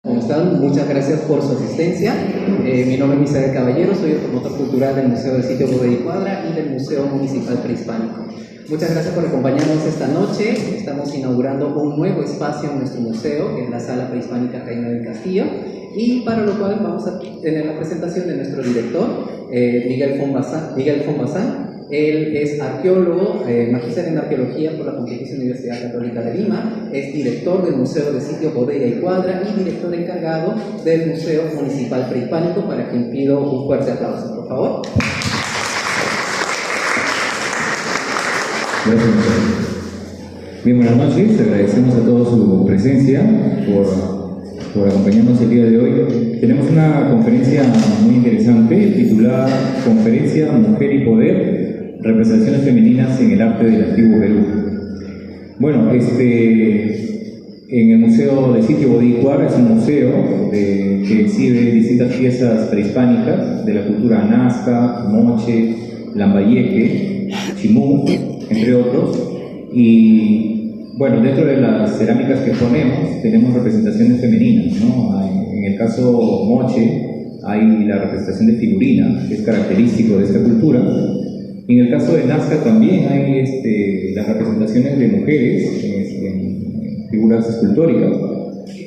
¿Cómo están? Muchas gracias por su asistencia. Mi nombre es Misael Caballero, soy el promotor cultural del Museo del Sitio Bodega y Cuadra y del Museo Municipal Prehispánico. Muchas gracias por acompañarnos esta noche. Estamos inaugurando un nuevo espacio en nuestro museo, que es la Sala Prehispánica Reina del Castillo, y para lo cual vamos a tener la presentación de nuestro director, Miguel Fombazán. Él es arqueólogo, magíster en arqueología por la Pontificia Universidad Católica de Lima, es director del Museo del Sitio Bodega y Cuadra y director encargado del Museo Municipal Prehispánico, para quien pido un fuerte aplauso, por favor. Gracias. Bien, buenas noches. Agradecemos a todos su presencia por acompañarnos el día de hoy. Tenemos una conferencia muy interesante titulada Conferencia Mujer y Poder, representaciones femeninas en el arte del Antiguo Perú. Bueno, en el Museo del Sitio Bodega y Cuadra es un museo que exhibe distintas piezas prehispánicas de la cultura nazca, moche, lambayeque, chimú, entre otros. Y bueno, dentro de las cerámicas que ponemos tenemos representaciones femeninas, ¿no? En el caso moche hay la representación de figurina, que es característico de esta cultura. En el caso de Nazca también hay las representaciones de mujeres en figuras escultóricas,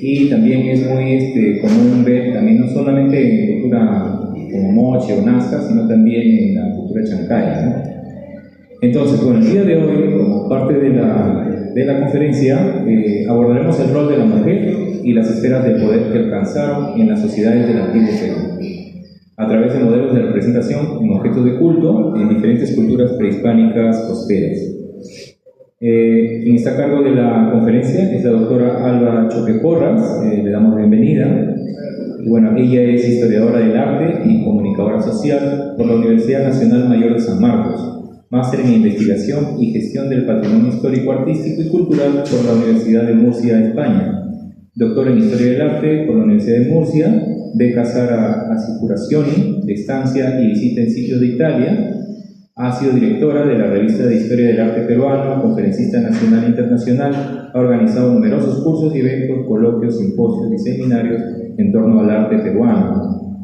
y también es muy común ver también no solamente en cultura como moche o Nazca, sino también en la cultura chancaya, ¿no? Entonces, bueno, el día de hoy, como parte de la conferencia, abordaremos el rol de la mujer y las esferas de poder que alcanzaron en las sociedades del Antiguo Perú, a través de modelos de representación en objetos de culto en diferentes culturas prehispánicas costeras. Quien está a cargo de la conferencia es la doctora Alba Choque Porras. Le damos la bienvenida. Y bueno, ella es historiadora del arte y comunicadora social por la Universidad Nacional Mayor de San Marcos, máster en investigación y gestión del patrimonio histórico, artístico y cultural por la Universidad de Murcia, España, doctora en historia del arte por la Universidad de Murcia, beca Sara Assicurazioni de estancia y visita en sitios de Italia. Ha sido directora de la revista de Historia del Arte Peruano, conferencista nacional e internacional, ha organizado numerosos cursos y eventos, coloquios, simposios y seminarios en torno al arte peruano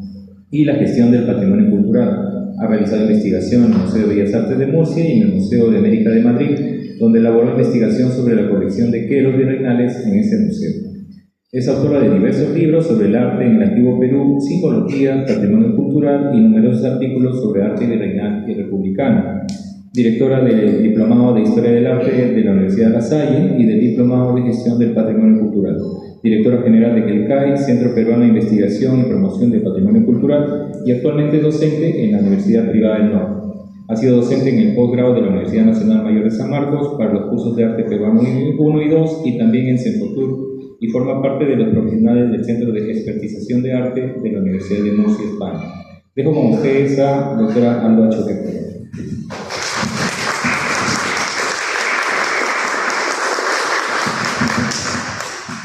y la gestión del patrimonio cultural. Ha realizado investigación en el Museo de Bellas Artes de Murcia y en el Museo de América de Madrid, donde elaboró investigación sobre la colección de queros virreinales en ese museo. Es autora de diversos libros sobre el arte en el Antiguo Perú, simbología, patrimonio cultural y numerosos artículos sobre arte virreinal y republicano. Directora del Diplomado de Historia del Arte de la Universidad de La Salle y del Diplomado de Gestión del Patrimonio Cultural. Directora general de CELCAI, Centro Peruano de Investigación y Promoción del Patrimonio Cultural, y actualmente es docente en la Universidad Privada del Norte. Ha sido docente en el posgrado de la Universidad Nacional Mayor de San Marcos para los cursos de arte peruano 1 y 2 y también en Centrotur, y forma parte de los profesionales del Centro de Expertización de Arte de la Universidad de Murcia, España. Dejo con ustedes a doctora Alba Choque.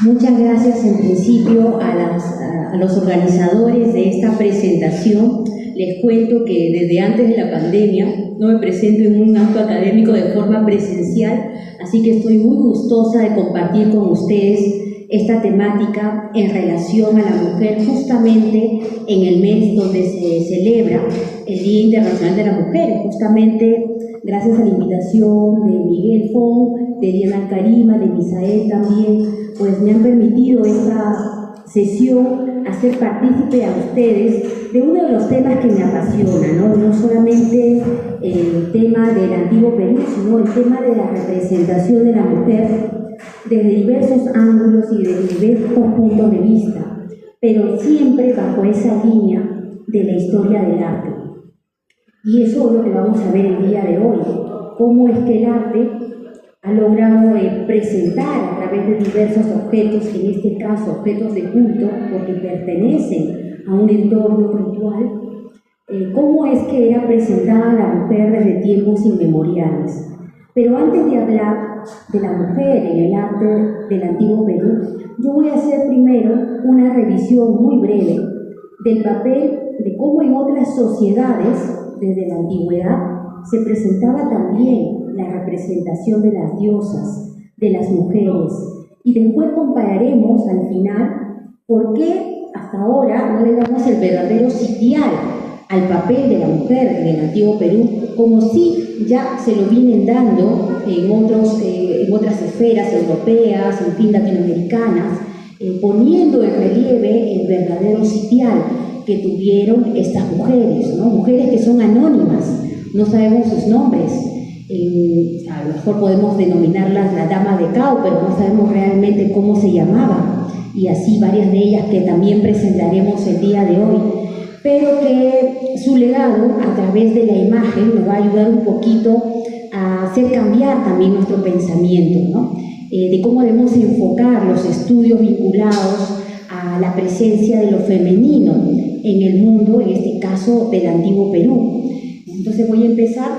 Muchas gracias en principio a los organizadores de esta presentación. Les cuento que desde antes de la pandemia no me presento en un acto académico de forma presencial, así que estoy muy gustosa de compartir con ustedes esta temática en relación a la mujer, justamente en el mes donde se celebra el Día Internacional de la Mujer. Justamente gracias a la invitación de Miguel Fon, de Diana Alcarima, de Misael también, pues me han permitido esta sesión hacer partícipe a ustedes de uno de los temas que me apasiona, no solamente el tema del Antiguo Perú, sino el tema de la representación de la mujer desde diversos ángulos y desde diversos puntos de vista, pero siempre bajo esa línea de la historia del arte. Y eso es lo que vamos a ver el día de hoy, cómo es que el arte ha logrado presentar a través de diversos objetos, en este caso objetos de culto, porque pertenecen a un entorno ritual, cómo es que era presentada la mujer desde tiempos inmemoriales. Pero antes de hablar de la mujer en el arte del Antiguo Perú, yo voy a hacer primero una revisión muy breve del papel de cómo en otras sociedades, desde la antigüedad, se presentaba también la representación de las diosas, de las mujeres, y después compararemos al final ¿Por qué hasta ahora no le damos el verdadero sitial al papel de la mujer en el antiguo Perú, como si ya se lo vienen dando en otras esferas europeas, en fin, latinoamericanas, poniendo en relieve el verdadero sitial que tuvieron estas mujeres, ¿no? Mujeres que son anónimas, no sabemos sus nombres, a lo mejor podemos denominarlas la dama de Cao, pero no sabemos realmente cómo se llamaban, y así varias de ellas que también presentaremos el día de hoy, pero que su legado a través de la imagen nos va a ayudar un poquito a hacer cambiar también nuestro pensamiento, ¿no? De cómo debemos enfocar los estudios vinculados a la presencia de lo femenino en el mundo, en este caso del antiguo Perú. Entonces voy a empezar,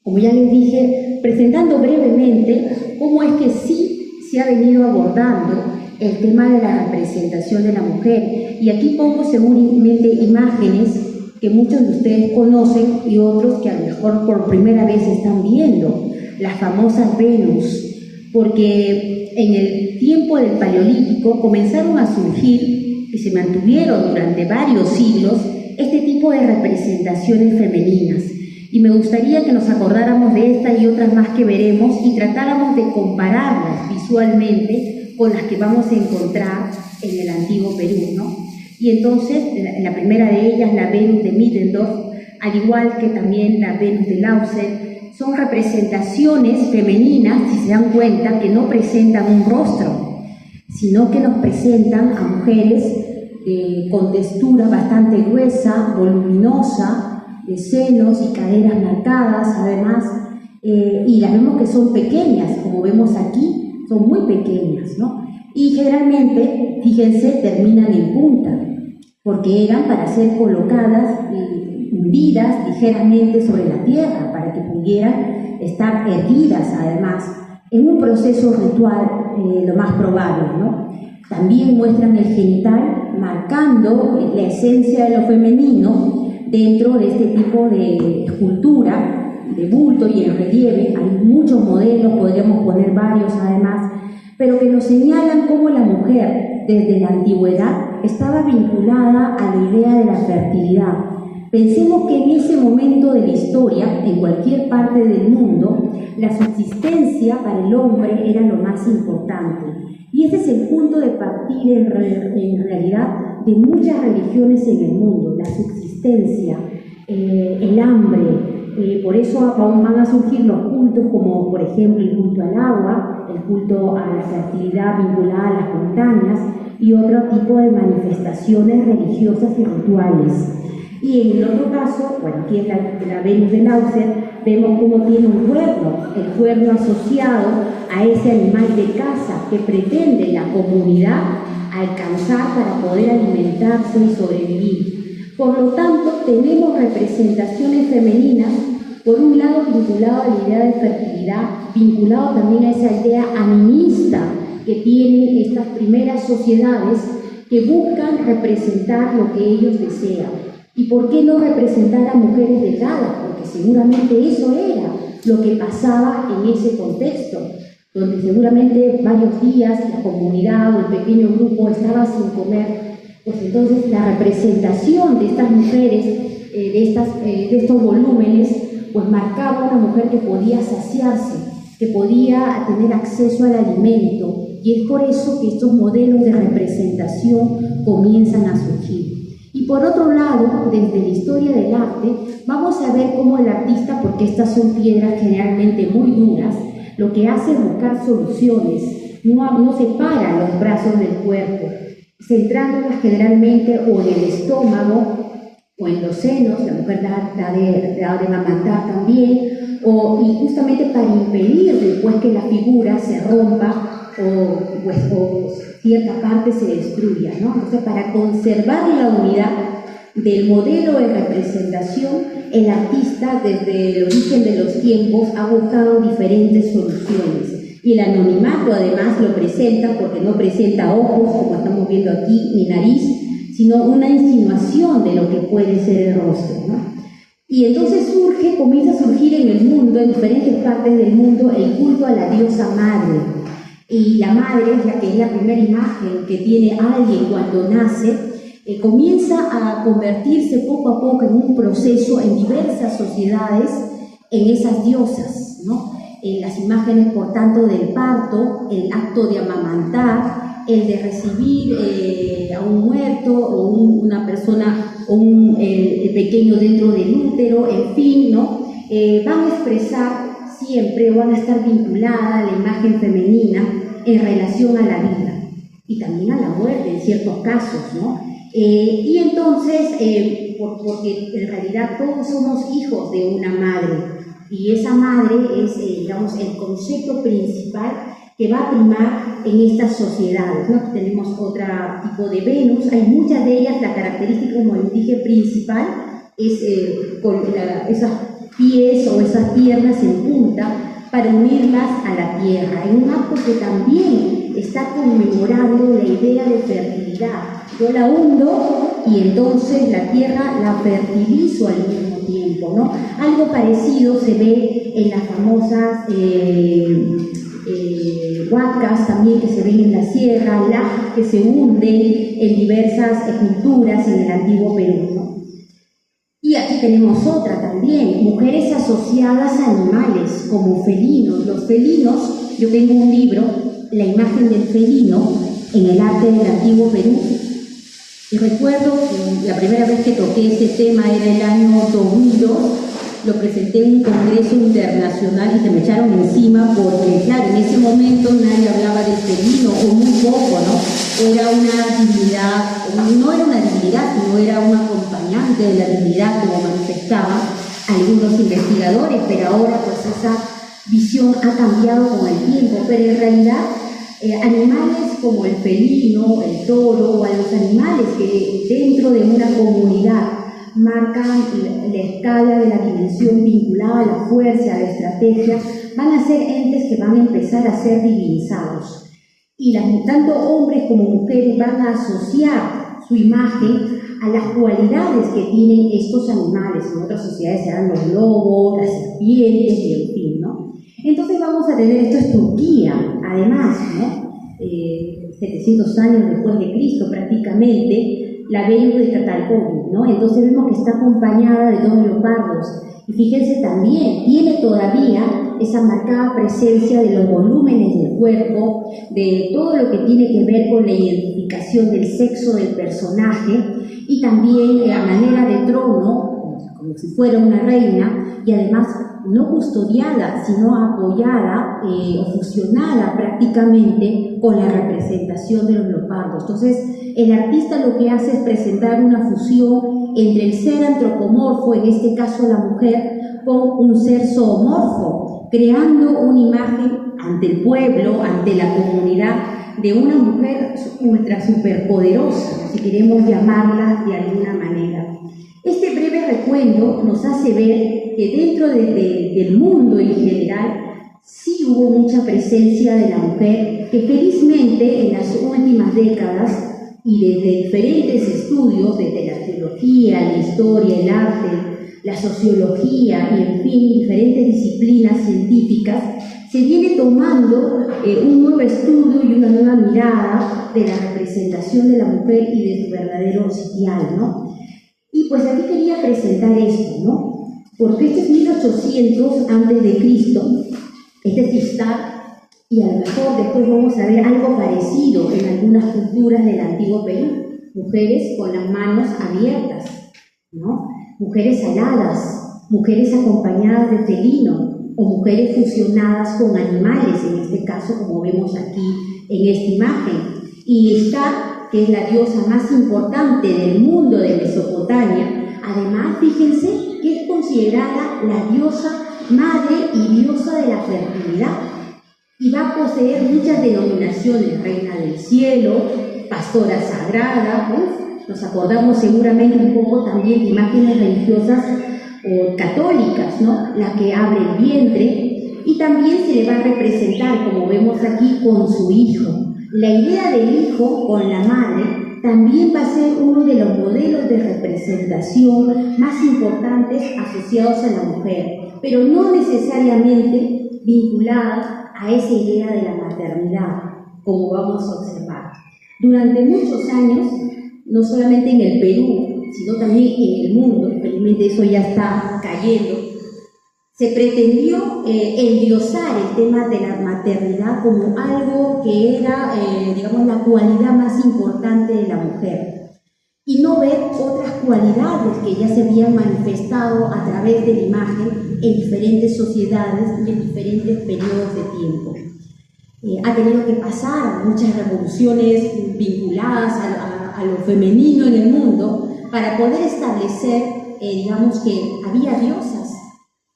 como ya les dije, presentando brevemente cómo es que sí se ha venido abordando el tema de la representación de la mujer. Y aquí pongo seguramente imágenes que muchos de ustedes conocen y otros que a lo mejor por primera vez están viendo, las famosas Venus, porque en el tiempo del Paleolítico comenzaron a surgir, y se mantuvieron durante varios siglos, este tipo de representaciones femeninas. Y me gustaría que nos acordáramos de esta y otras más que veremos y tratáramos de compararlas visualmente con las que vamos a encontrar en el antiguo Perú, ¿no? Y entonces, la primera de ellas, la Venus de Middendorf, al igual que también la Venus de Lausel, son representaciones femeninas, si se dan cuenta, que no presentan un rostro, sino que nos presentan a mujeres con textura bastante gruesa, voluminosa, de senos y caderas marcadas, además, y las vemos que son pequeñas, como vemos aquí, son muy pequeñas, ¿no? Y generalmente, fíjense, terminan en punta, porque eran para ser colocadas y hundidas ligeramente sobre la tierra, para que pudieran estar erguidas, además, en un proceso ritual lo más probable, ¿no? También muestran el genital, marcando la esencia de lo femenino dentro de este tipo de escultura, de bulto y en relieve. Hay muchos modelos, podríamos poner varios además, pero que nos señalan cómo la mujer desde la antigüedad estaba vinculada a la idea de la fertilidad. Pensemos que en ese momento de la historia, en cualquier parte del mundo, la subsistencia para el hombre era lo más importante. Y ese es el punto de partida en realidad de muchas religiones en el mundo, la subsistencia, el hambre. Por eso aún van a surgir los cultos como, por ejemplo, el culto al agua, el culto a la fertilidad vinculada a las montañas y otro tipo de manifestaciones religiosas y rituales. Y en el otro caso, bueno, aquí en la Venus de Lausel, vemos cómo tiene un cuerno, el cuerno asociado a ese animal de caza que pretende la comunidad alcanzar para poder alimentarse y sobrevivir. Por lo tanto, tenemos representaciones femeninas, por un lado vinculado a la idea de fertilidad, vinculado también a esa idea animista que tienen estas primeras sociedades que buscan representar lo que ellos desean. ¿Y por qué no representar a mujeres delgadas? Porque seguramente eso era lo que pasaba en ese contexto, donde seguramente varios días la comunidad o el pequeño grupo estaba sin comer. Pues entonces la representación de estas mujeres, de estos volúmenes, pues marcaba una mujer que podía saciarse, que podía tener acceso al alimento, y es por eso que estos modelos de representación comienzan a surgir. Y por otro lado, desde la historia del arte, vamos a ver cómo el artista, porque estas son piedras generalmente muy duras, lo que hace es buscar soluciones, no separa los brazos del cuerpo, centrándolas generalmente o en el estómago o en los senos, la mujer da de amamantar también, y justamente para impedir después que la figura se rompa o cierta parte se destruya, ¿no? Entonces, para conservar la unidad del modelo de representación, el artista desde el origen de los tiempos ha buscado diferentes soluciones. Y el anonimato además lo presenta porque no presenta ojos, como estamos viendo aquí, ni nariz, sino una insinuación de lo que puede ser el rostro, ¿no? Y entonces comienza a surgir en el mundo, en diferentes partes del mundo, el culto a la diosa madre. y la madre, ya que es la primera imagen que tiene alguien cuando nace, comienza a convertirse poco a poco en un proceso en diversas sociedades en esas diosas, ¿no? Las imágenes, por tanto, del parto, el acto de amamantar, el de recibir a un muerto o una persona o un pequeño dentro del útero, en fin, ¿no? Van a expresar siempre, van a estar vinculadas a la imagen femenina en relación a la vida y también a la muerte en ciertos casos, ¿no? Y entonces, porque en realidad todos somos hijos de una madre, y esa madre es, digamos, el concepto principal que va a primar en estas sociedades, ¿no? Tenemos otro tipo de Venus, hay muchas de ellas, la característica, como les dije, principal es con esas pies o esas piernas en punta para unirlas a la tierra, en un acto que también está conmemorando la idea de fertilidad. Yo la hundo y entonces la tierra la fertilizo al mismo tiempo, ¿no? Algo parecido se ve en las famosas huacas también que se ven en la sierra, lajas que se hunden en diversas culturas en el antiguo Perú, ¿no? Y aquí tenemos otra también, mujeres asociadas a animales como felinos. Los felinos, yo tengo un libro, La imagen del felino en el arte del antiguo Perú, y recuerdo que la primera vez que toqué ese tema era el año 2002, lo presenté en un congreso internacional y se me echaron encima porque, claro, en ese momento nadie hablaba del felino, o muy poco, ¿no? Era una divinidad, no era una divinidad, sino era un acompañante de la divinidad, como manifestaban algunos investigadores, pero ahora pues esa visión ha cambiado con el tiempo, pero en realidad animales como el felino, el toro o a los animales que dentro de una comunidad marcan la escala de la dimensión vinculada a la fuerza, a la estrategia, van a ser entes que van a empezar a ser divinizados. Y tanto hombres como mujeres van a asociar su imagen a las cualidades que tienen estos animales. En otras sociedades serán los lobos, las serpientes y en fin, ¿no? Entonces vamos a tener, esto es Turquía, además, ¿no? 700 años después de Cristo prácticamente, la Venus de Catalcobi, ¿no? Entonces vemos que está acompañada de dos leopardos. Y fíjense también, tiene todavía esa marcada presencia de los volúmenes del cuerpo, de todo lo que tiene que ver con la identificación del sexo del personaje, y también a manera de trono, como si fuera una reina, y además no custodiada, sino apoyada o fusionada prácticamente con la representación de los leopardos. Entonces, el artista lo que hace es presentar una fusión entre el ser antropomorfo, en este caso la mujer, con un ser zoomorfo, creando una imagen ante el pueblo, ante la comunidad, de una mujer ultra superpoderosa, si queremos llamarla de alguna manera. Este breve recuento nos hace ver que dentro del mundo en general sí hubo mucha presencia de la mujer, que felizmente en las últimas décadas y desde diferentes estudios, desde la teología, la historia, el arte, la sociología y en fin, diferentes disciplinas científicas, se viene tomando un nuevo estudio y una nueva mirada de la representación de la mujer y de su verdadero sitial, ¿no? Y pues aquí quería presentar esto, ¿no? Porque este es 1800 antes de Cristo, este es Istar, y a lo mejor después vamos a ver algo parecido en algunas culturas del antiguo Perú, mujeres con las manos abiertas, ¿no? Mujeres aladas, mujeres acompañadas de felino, o mujeres fusionadas con animales, en este caso como vemos aquí en esta imagen. Y Istar, que es la diosa más importante del mundo de Mesopotamia, además fíjense que es considerada la diosa madre y diosa de la fertilidad, y va a poseer muchas denominaciones: reina del cielo, pastora sagrada. Nos acordamos seguramente un poco también de imágenes religiosas o católicas, ¿no? La que abre el vientre, y también se le va a representar, como vemos aquí, con su hijo. La idea del hijo con la madre también va a ser uno de los modelos de representación más importantes asociados a la mujer, pero no necesariamente vinculada a esa idea de la maternidad, como vamos a observar. Durante muchos años, no solamente en el Perú, sino también en el mundo, felizmente eso ya está cayendo, se pretendió endiosar el tema de la maternidad como algo que era, digamos, la cualidad más importante de la mujer, y no ver otras cualidades que ya se habían manifestado a través de la imagen en diferentes sociedades y en diferentes periodos de tiempo. Ha tenido que pasar muchas revoluciones vinculadas a lo femenino en el mundo para poder establecer, digamos, que había diosas.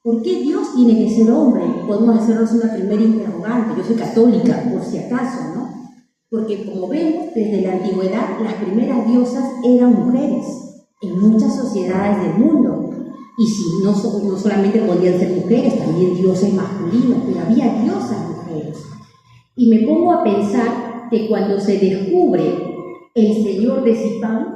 ¿Por qué Dios tiene que ser hombre? Podemos hacernos una primera interrogante. Yo soy católica, por si acaso, ¿no? Porque como vemos, desde la antigüedad, las primeras diosas eran mujeres en muchas sociedades del mundo. Y si no solamente podían ser mujeres, también dioses masculinos, pero había diosas mujeres. Y me pongo a pensar que cuando se descubre el señor de Zipán,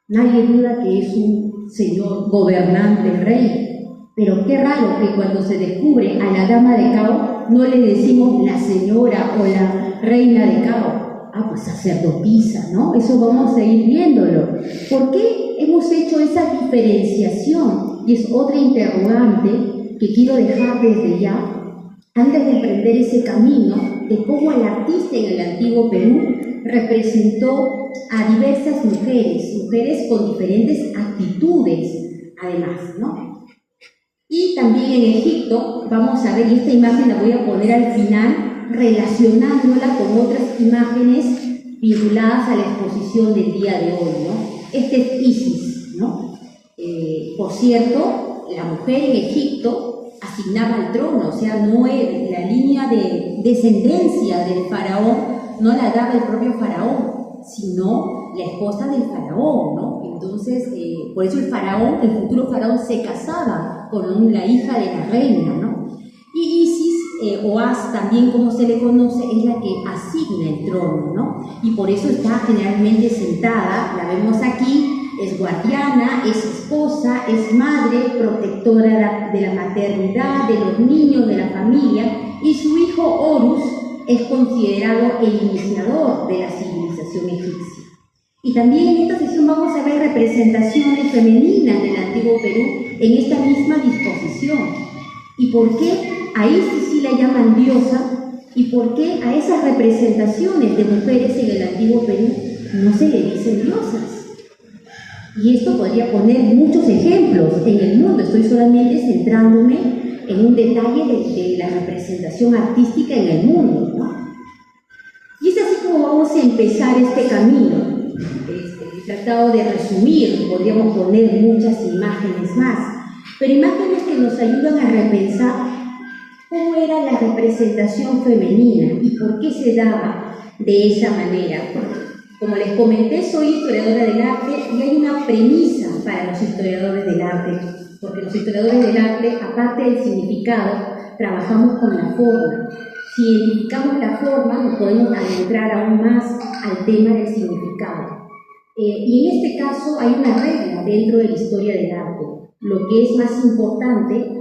nadie duda que es un señor gobernante, rey. Pero qué raro que cuando se descubre a la dama de Cao, no le decimos la señora o la reina de Cao. Ah, pues sacerdotisa, ¿no? Eso vamos a ir viéndolo. ¿Por qué hemos hecho esa diferenciación? Y es otra interrogante que quiero dejar desde ya, antes de emprender ese camino de cómo el artista en el antiguo Perú representó a diversas mujeres con diferentes actitudes, además, ¿no? Y también en Egipto, vamos a ver, y esta imagen la voy a poner al final, relacionándola con otras imágenes vinculadas a la exposición del día de hoy, ¿no? Este es Isis, ¿no? Por cierto, la mujer en Egipto asignaba el trono, o sea, no era, la línea de descendencia del faraón no la daba el propio faraón, sino la esposa del faraón, ¿no? Entonces, por eso el futuro faraón se casaba con la hija de la reina, ¿no? Y Isis, o As también como se le conoce, es la que asigna el trono, ¿no? Y por eso está generalmente sentada, la vemos aquí, es guardiana, es esposa, es madre, protectora de la maternidad, de los niños, de la familia, y su hijo Horus es considerado el iniciador de la civilización egipcia. Y también en esta sesión vamos a ver representaciones femeninas del antiguo Perú en esta misma disposición. ¿Y por qué a Isis sí la llaman diosa? ¿Y por qué a esas representaciones de mujeres en el antiguo Perú no se le dicen diosas? Y esto podría poner muchos ejemplos en el mundo. Estoy solamente centrándome en un detalle de la representación artística en el mundo, ¿no? Y es así como vamos a empezar este camino. He tratado de resumir, podríamos poner muchas imágenes más, pero imágenes que nos ayudan a repensar cómo era la representación femenina y por qué se daba de esa manera. Como les comenté, soy historiadora del arte y hay una premisa para los historiadores del arte, porque los historiadores del arte, aparte del significado, trabajamos con la forma. Si identificamos la forma, nos podemos adentrar aún más al tema del significado. Y en este caso hay una regla dentro de la historia del arte. Lo que es más importante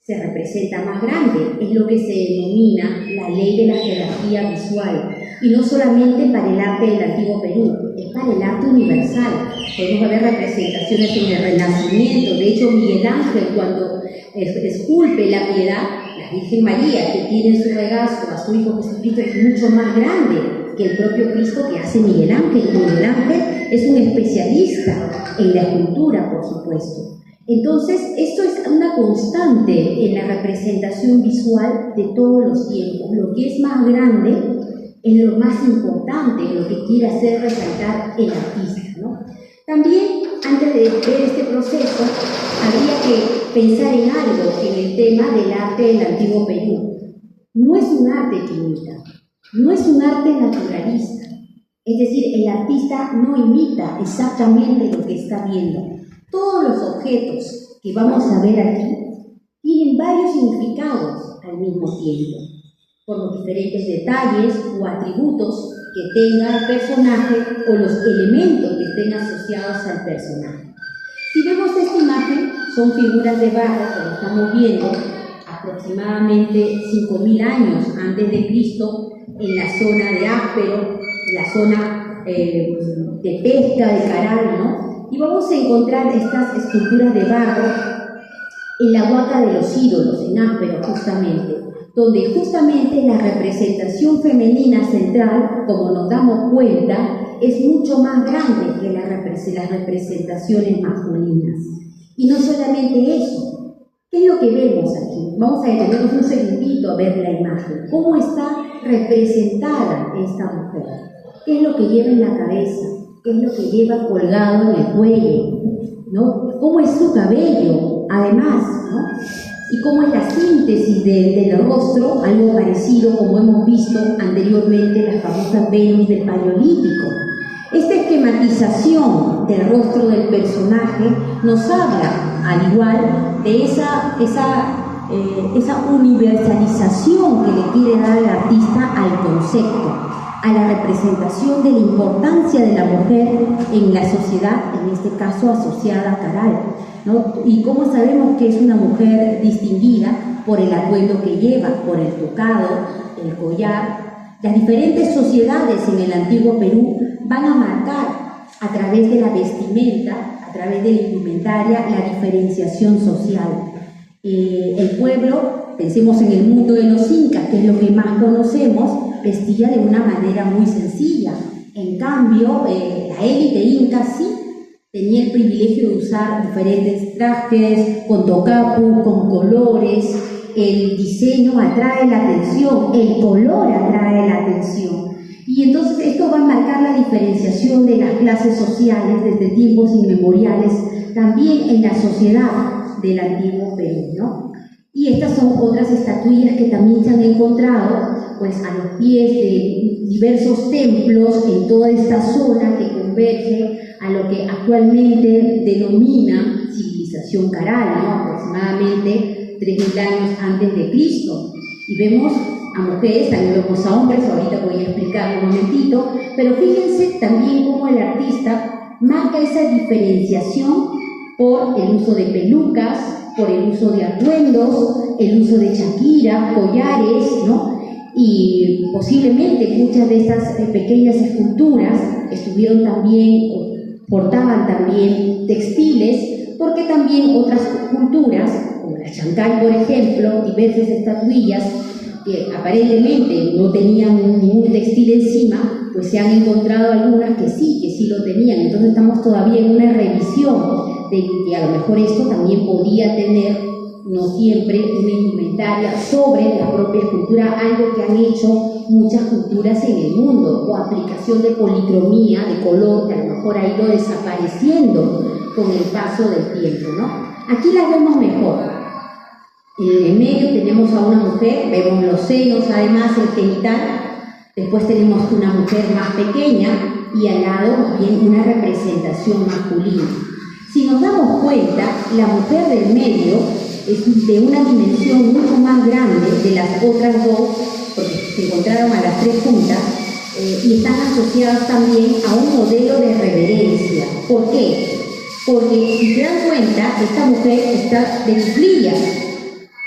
se representa más grande, es lo que se denomina la ley de la jerarquía visual. Y no solamente para el arte del antiguo Perú, es para el arte universal. Podemos ver representaciones en el Renacimiento. De hecho, Miguel Ángel, cuando esculpe la piedad, la Virgen María, que tiene en su regazo a su Hijo Jesucristo, es mucho más grande que el propio Cristo que hace Miguel Ángel. Miguel Ángel es un especialista en la escultura, por supuesto. Entonces, esto es una constante en la representación visual de todos los tiempos. Lo que es más grande es lo más importante, lo que quiere hacer resaltar el artista, ¿no? También, antes de ver este proceso, habría que pensar en algo en el tema del arte del antiguo Perú. No es un arte que imita, no es un arte naturalista. Es decir, el artista no imita exactamente lo que está viendo. Todos los objetos que vamos a ver aquí tienen varios significados al mismo tiempo, por los diferentes detalles o atributos que tenga el personaje o los elementos que estén asociados al personaje. Si vemos esta imagen, son figuras de barro, como estamos viendo, aproximadamente 5.000 años antes de Cristo en la zona de Áspero, la zona de pesca, de Caral, ¿no? Y vamos a encontrar estas esculturas de barro en la Huaca de los Ídolos, en Áspero justamente, donde justamente la representación femenina central, como nos damos cuenta, es mucho más grande que las representaciones masculinas. Y no solamente eso, ¿qué es lo que vemos aquí? Vamos a detenernos un segundito a ver la imagen. ¿Cómo está representada esta mujer? ¿Qué es lo que lleva en la cabeza? ¿Qué es lo que lleva colgado en el cuello? ¿No? ¿Cómo es su cabello? Además, ¿no? Y cómo es la síntesis del rostro, algo parecido como hemos visto anteriormente las famosas Venus del Paleolítico. Esta esquematización del rostro del personaje nos habla, al igual, de esa universalización que le quiere dar el artista al concepto, a la representación de la importancia de la mujer en la sociedad, en este caso asociada a Caral, ¿no? Y cómo sabemos que es una mujer distinguida por el atuendo que lleva, por el tocado, el collar. Las diferentes sociedades en el antiguo Perú van a marcar a través de la vestimenta, a través de la indumentaria, la diferenciación social. El pueblo, pensemos en el mundo de los incas, que es lo que más conocemos, vestía de una manera muy sencilla. En cambio, la élite inca sí tenía el privilegio de usar diferentes trajes, con tocapu, con colores. El diseño atrae la atención, el color atrae la atención. Y entonces esto va a marcar la diferenciación de las clases sociales desde tiempos inmemoriales, también en la sociedad del antiguo Perú, ¿no? Y estas son otras estatuillas que también se han encontrado pues, a los pies de diversos templos en toda esta zona que converge a lo que actualmente denomina civilización Caral, ¿no? Aproximadamente 3.000 años antes de Cristo. Y vemos a mujeres, también vemos a hombres, ahorita voy a explicar un momentito, pero fíjense también cómo el artista marca esa diferenciación por el uso de pelucas, por el uso de atuendos, el uso de chaquira, collares, ¿no? Y posiblemente muchas de estas pequeñas esculturas estuvieron también, portaban también textiles, porque también otras culturas, como la Chancay, por ejemplo, diversas estatuillas que aparentemente no tenían ningún textil encima, pues se han encontrado algunas que sí lo tenían. Entonces estamos todavía en una revisión de que a lo mejor esto también podía tener, no siempre, una indumentaria sobre la propia escultura, algo que han hecho muchas culturas en el mundo, o aplicación de policromía, de color, que a lo mejor ha ido desapareciendo con el paso del tiempo, ¿no? Aquí las vemos mejor. En el medio tenemos a una mujer, vemos los senos, además el genital, después tenemos una mujer más pequeña y al lado bien una representación masculina. Si nos damos cuenta, la mujer del medio es de una dimensión mucho más grande de las otras dos, porque se encontraron a las tres juntas, y están asociadas también a un modelo de reverencia. ¿Por qué? Porque si se dan cuenta, esta mujer está de cuclillas.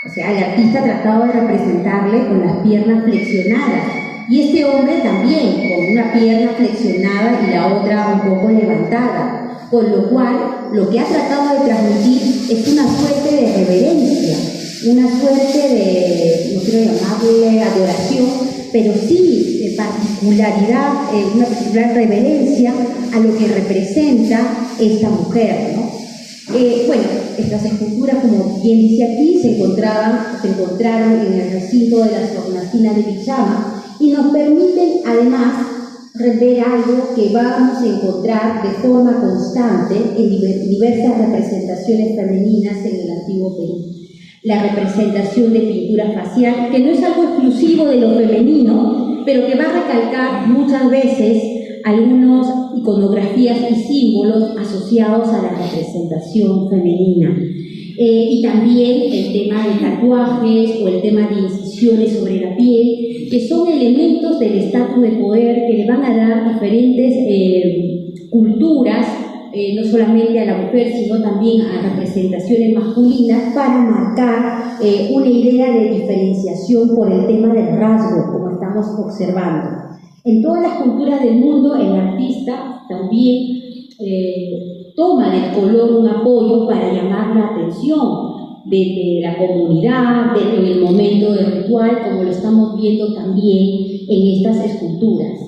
O sea, el artista trataba de representarle con las piernas flexionadas. Y este hombre también, con una pierna flexionada y la otra un poco levantada. Con lo cual, lo que ha tratado de transmitir es una suerte de reverencia, una suerte de, no quiero llamarle adoración, pero sí de particularidad, una particular reverencia a lo que representa esta mujer, ¿no? Bueno, estas esculturas, como bien dice aquí, se encontraron en el recinto de las hornacinas de Pichama y nos permiten además ver algo que vamos a encontrar de forma constante en diversas representaciones femeninas en el antiguo Perú. La representación de pintura facial, que no es algo exclusivo de lo femenino, pero que va a recalcar muchas veces algunas iconografías y símbolos asociados a la representación femenina. Y también el tema de tatuajes o el tema de incisiones sobre la piel, que son elementos del estatus de poder que le van a dar diferentes culturas no solamente a la mujer, sino también a representaciones masculinas para marcar una idea de diferenciación por el tema del rasgo, como estamos observando. En todas las culturas del mundo, el artista también toma del color un apoyo para llamar la atención de la comunidad, en el momento del ritual, como lo estamos viendo también en estas esculturas.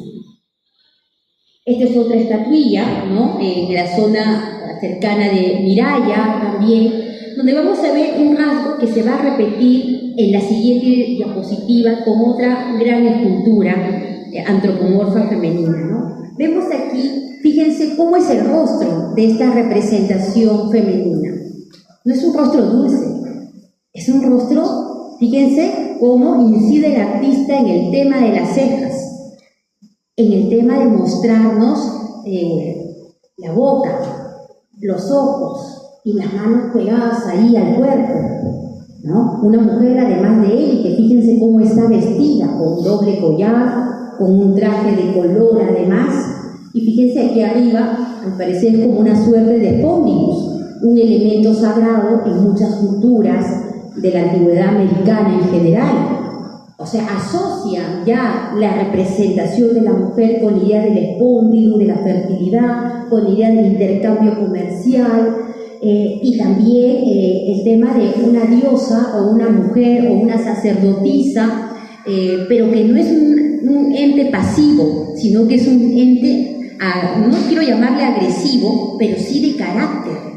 Esta es otra estatuilla, ¿no? En la zona cercana de Miraya también, donde vamos a ver un rasgo que se va a repetir en la siguiente diapositiva con otra gran escultura antropomorfa femenina, ¿no? Vemos aquí, fíjense cómo es el rostro de esta representación femenina. No es un rostro dulce, es un rostro, fíjense cómo incide el artista en el tema de las cejas, en el tema de mostrarnos la boca, los ojos y las manos pegadas ahí al cuerpo, ¿no? Una mujer además de élite, fíjense cómo está vestida, con doble collar, con un traje de color además, y fíjense aquí arriba, al parecer como una suerte de póndigus, un elemento sagrado en muchas culturas de la antigüedad americana en general. O sea, asocian ya la representación de la mujer con la idea del espóndigo, de la fertilidad, con la idea del intercambio comercial, y también el tema de una diosa o una mujer o una sacerdotisa, pero que no es un ente pasivo, sino que es un ente, no quiero llamarle agresivo, pero sí de carácter.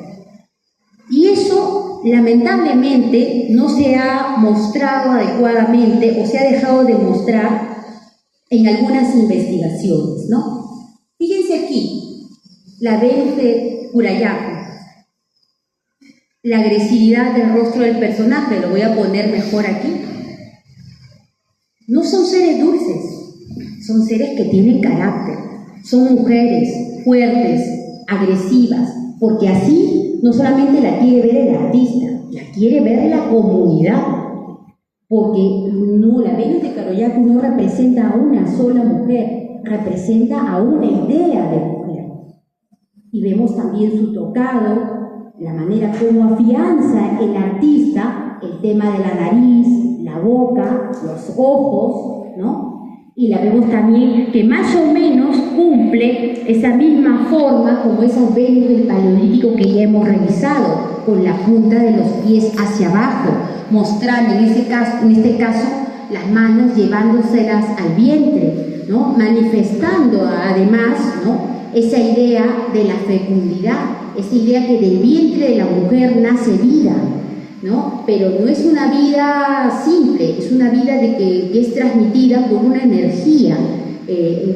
Y eso, lamentablemente, no se ha mostrado adecuadamente o se ha dejado de mostrar en algunas investigaciones, ¿no? Fíjense aquí, la Venus de Curayaco, la agresividad del rostro del personaje, lo voy a poner mejor aquí. No son seres dulces, son seres que tienen carácter, son mujeres fuertes, agresivas, porque así no solamente la quiere ver el artista, la quiere ver la comunidad, porque no, la Venus de Curayaco no representa a una sola mujer, representa a una idea de mujer. Y vemos también su tocado, la manera como afianza el artista el tema de la nariz, la boca, los ojos, ¿no? Y la vemos también que más o menos cumple esa misma forma como esas Venus del Paleolítico que ya hemos revisado, con la punta de los pies hacia abajo, mostrando en este caso las manos llevándoselas al vientre, ¿no? Manifestando además, ¿no?, esa idea de la fecundidad, esa idea que del vientre de la mujer nace vida, ¿no? Pero no es una vida simple, es una vida que es transmitida por una energía,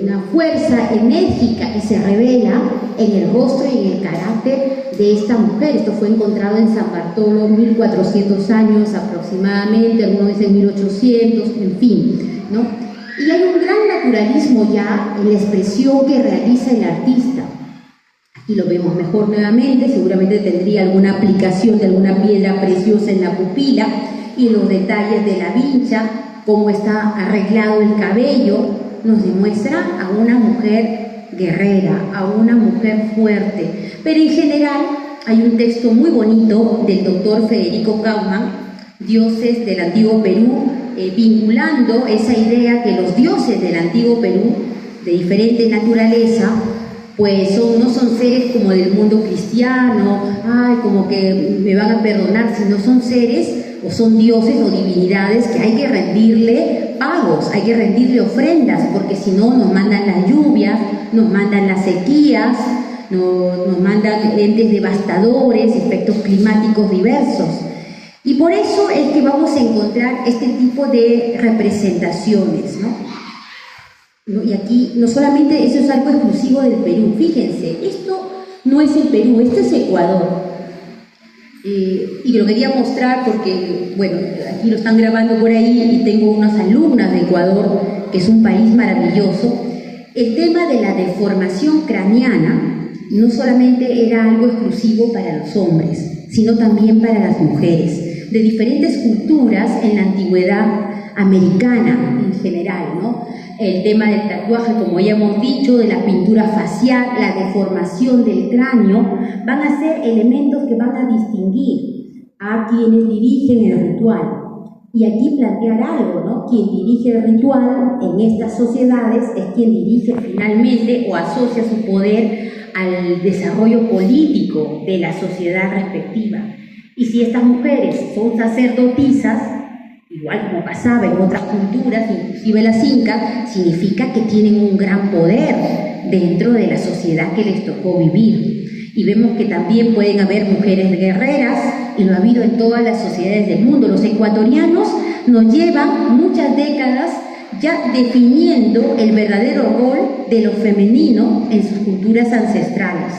una fuerza enérgica que se revela en el rostro y en el carácter de esta mujer. Esto fue encontrado en San Bartolo 1400 años aproximadamente, algunos dicen 1800, en fin, ¿no? Y hay un gran naturalismo ya en la expresión que realiza el artista. Aquí lo vemos mejor nuevamente, seguramente tendría alguna aplicación de alguna piedra preciosa en la pupila, y los detalles de la vincha, cómo está arreglado el cabello, nos demuestra a una mujer guerrera, a una mujer fuerte. Pero en general hay un texto muy bonito del doctor Federico Kaumann, Dioses del Antiguo Perú, vinculando esa idea que los dioses del Antiguo Perú, de diferente naturaleza, pues no son seres como del mundo cristiano, ay, como que me van a perdonar, sino son seres o son dioses o divinidades que hay que rendirle pagos, hay que rendirle ofrendas, porque si no nos mandan las lluvias, nos mandan las sequías, nos mandan entes devastadores, efectos climáticos diversos. Y por eso es que vamos a encontrar este tipo de representaciones, ¿no? Y aquí no solamente eso es algo exclusivo del Perú, fíjense, esto no es el Perú, esto es Ecuador. Y lo quería mostrar porque, bueno, aquí lo están grabando por ahí y tengo unas alumnas de Ecuador, que es un país maravilloso. El tema de la deformación craneana no solamente era algo exclusivo para los hombres, sino también para las mujeres. De diferentes culturas en la antigüedad americana en general, ¿no? El tema del tatuaje, como ya hemos dicho, de la pintura facial, la deformación del cráneo, van a ser elementos que van a distinguir a quienes dirigen el ritual. Y aquí plantear algo, ¿no? Quien dirige el ritual en estas sociedades es quien dirige finalmente o asocia su poder al desarrollo político de la sociedad respectiva. Y si estas mujeres son sacerdotisas, igual como pasaba en otras culturas, inclusive las incas, significa que tienen un gran poder dentro de la sociedad que les tocó vivir. Y vemos que también pueden haber mujeres guerreras, y lo ha habido en todas las sociedades del mundo. Los ecuatorianos nos llevan muchas décadas ya definiendo el verdadero rol de lo femenino en sus culturas ancestrales.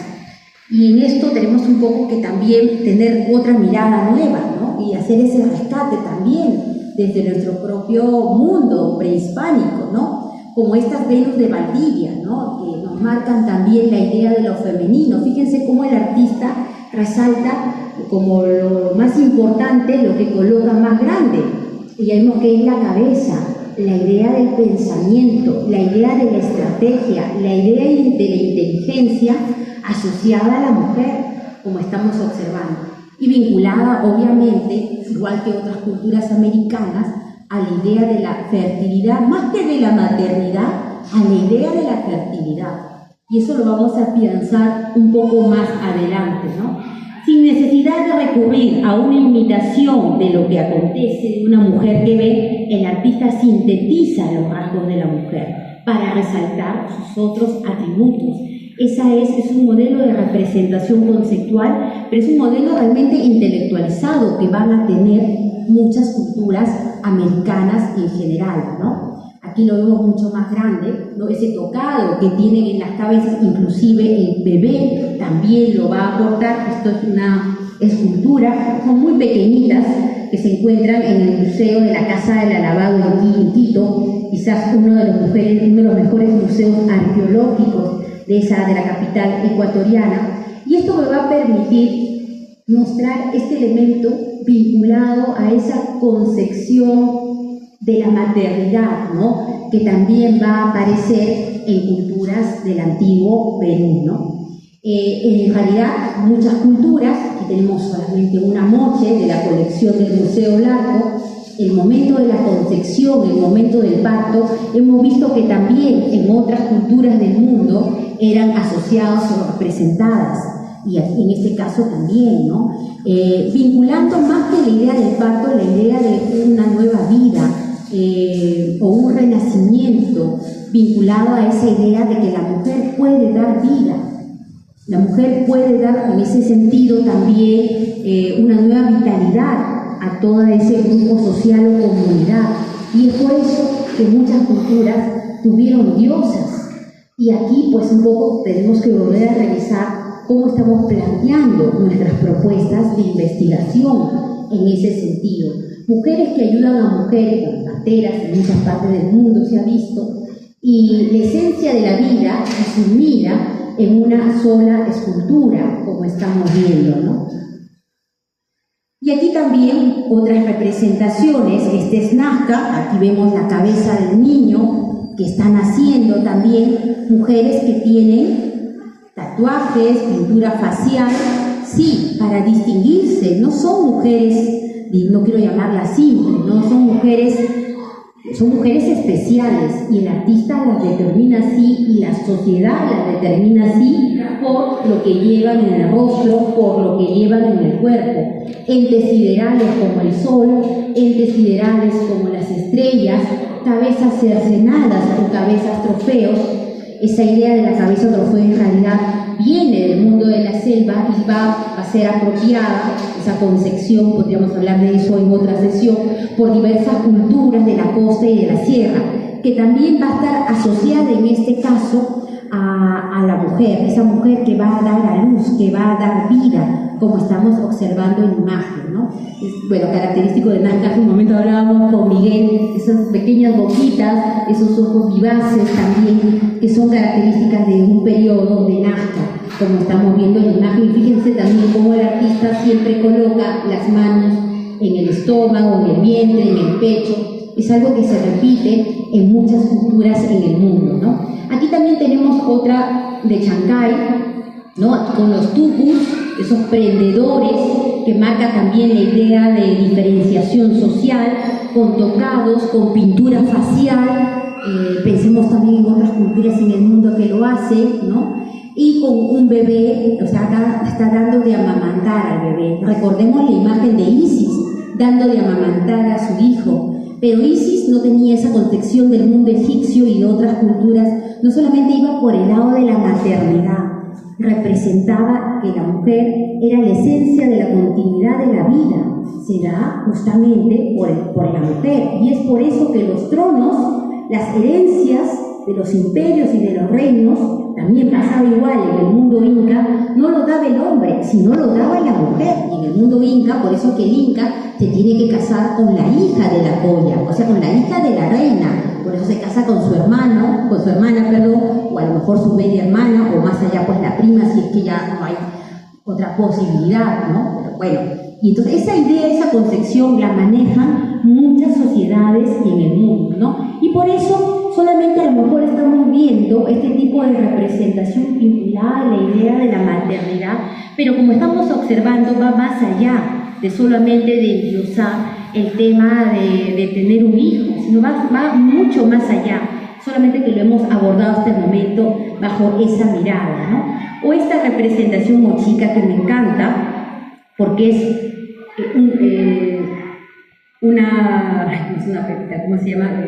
Y en esto tenemos un poco que también tener otra mirada nueva, ¿no? Y hacer ese rescate también desde nuestro propio mundo prehispánico, ¿no? Como estas Venus de Valdivia, ¿no? Que nos marcan también la idea de lo femenino. Fíjense cómo el artista resalta como lo más importante, lo que coloca más grande. Y ya vemos que es la cabeza, la idea del pensamiento, la idea de la estrategia, la idea de la inteligencia asociada a la mujer, como estamos observando. Y vinculada, obviamente, igual que otras culturas americanas, a la idea de la fertilidad, más que de la maternidad, a la idea de la fertilidad. Y eso lo vamos a afianzar un poco más adelante, ¿no? Sin necesidad de recurrir a una imitación de lo que acontece de una mujer que ve, el artista sintetiza los rasgos de la mujer para resaltar sus otros atributos. Es un modelo de representación conceptual, pero es un modelo realmente intelectualizado que van a tener muchas culturas americanas en general, ¿no? Aquí lo vemos mucho más grande, ¿no? Ese tocado que tienen en las cabezas, inclusive el bebé también lo va a aportar. Esto es una escultura, son muy pequeñitas, que se encuentran en el Museo de la Casa del Alabado en Quito, quizás uno de los mejores museos arqueológicos de la capital ecuatoriana. Y esto me va a permitir mostrar este elemento vinculado a esa concepción de la maternidad, ¿no? Que también va a aparecer en culturas del antiguo Perú, ¿no? En realidad, muchas culturas, aquí tenemos solamente una moche de la colección del Museo Larco, el momento de la concepción, el momento del parto, hemos visto que también en otras culturas del mundo eran asociadas o representadas, y en este caso también, ¿no? Vinculando más que la idea del parto, la idea de una nueva vida, o un renacimiento, vinculado a esa idea de que la mujer puede dar vida. La mujer puede dar en ese sentido también una nueva vitalidad a todo ese grupo social o comunidad. Y es por eso que muchas culturas tuvieron diosas. Y aquí pues un poco tenemos que volver a revisar cómo estamos planteando nuestras propuestas de investigación en ese sentido. Mujeres que ayudan a mujeres, parteras en muchas partes del mundo se ha visto, y la esencia de la vida resumida en una sola escultura, como estamos viendo, ¿no? Y aquí también otras representaciones. Este es Nazca, aquí vemos la cabeza del niño que están haciendo también mujeres que tienen tatuajes, pintura facial, sí, para distinguirse. No son mujeres, no quiero llamarlas simples, no son mujeres especiales, y el artista las determina así y la sociedad las determina así por lo que llevan en el rostro, por lo que llevan en el cuerpo. Entes siderales como el sol, entes siderales como las estrellas, cabezas cercenadas o cabezas trofeos. Esa idea de la cabeza trofeo en realidad viene del mundo de la selva y va a ser apropiada, esa concepción, podríamos hablar de eso en otra sesión, por diversas culturas de la costa y de la sierra, que también va a estar asociada en este caso a la mujer, esa mujer que va a dar a luz, que va a dar vida, como estamos observando en imagen, ¿no? Bueno, característico de Nazca, hace un momento hablábamos con Miguel, esas pequeñas boquitas, esos ojos vivaces también, que son características de un periodo de Nazca, como estamos viendo en la imagen. Y fíjense también cómo el artista siempre coloca las manos en el estómago, en el vientre, en el pecho, es algo que se repite en muchas culturas en el mundo, ¿no? Aquí también tenemos otra de Chancay, ¿no? Con los tupus, esos prendedores que marca también la idea de diferenciación social, con tocados, con pintura facial, pensemos también en otras culturas en el mundo que lo hacen, ¿no? Y con un bebé, o sea, acá está dando de amamantar al bebé. Recordemos la imagen de Isis, dando de amamantar a su hijo. Pero Isis no tenía esa concepción del mundo egipcio y de otras culturas, no solamente iba por el lado de la maternidad, representaba que la mujer era la esencia de la continuidad de la vida, se da justamente por la mujer, y es por eso que los tronos, las herencias de los imperios y de los reinos, también pasaba igual en el mundo inca, no lo daba el hombre, sino lo daba la mujer. Y en el mundo inca, por eso que el inca se tiene que casar con la hija de la polla, o sea, con la hija de la reina. Por eso se casa con su hermana, o a lo mejor su media hermana, o más allá, pues la prima, si es que ya no hay otra posibilidad, ¿no? Pero bueno, y entonces esa idea, esa concepción la manejan muchas sociedades en el mundo, ¿no? Y por eso solamente a lo mejor estamos viendo este tipo de representación vinculada a la idea de la maternidad, pero como estamos observando va más allá de solamente de endiosar el tema de tener un hijo, sino va mucho más allá, solamente que lo hemos abordado hasta el momento bajo esa mirada, ¿no? O esta representación mochica que me encanta, porque es ¿cómo se llama?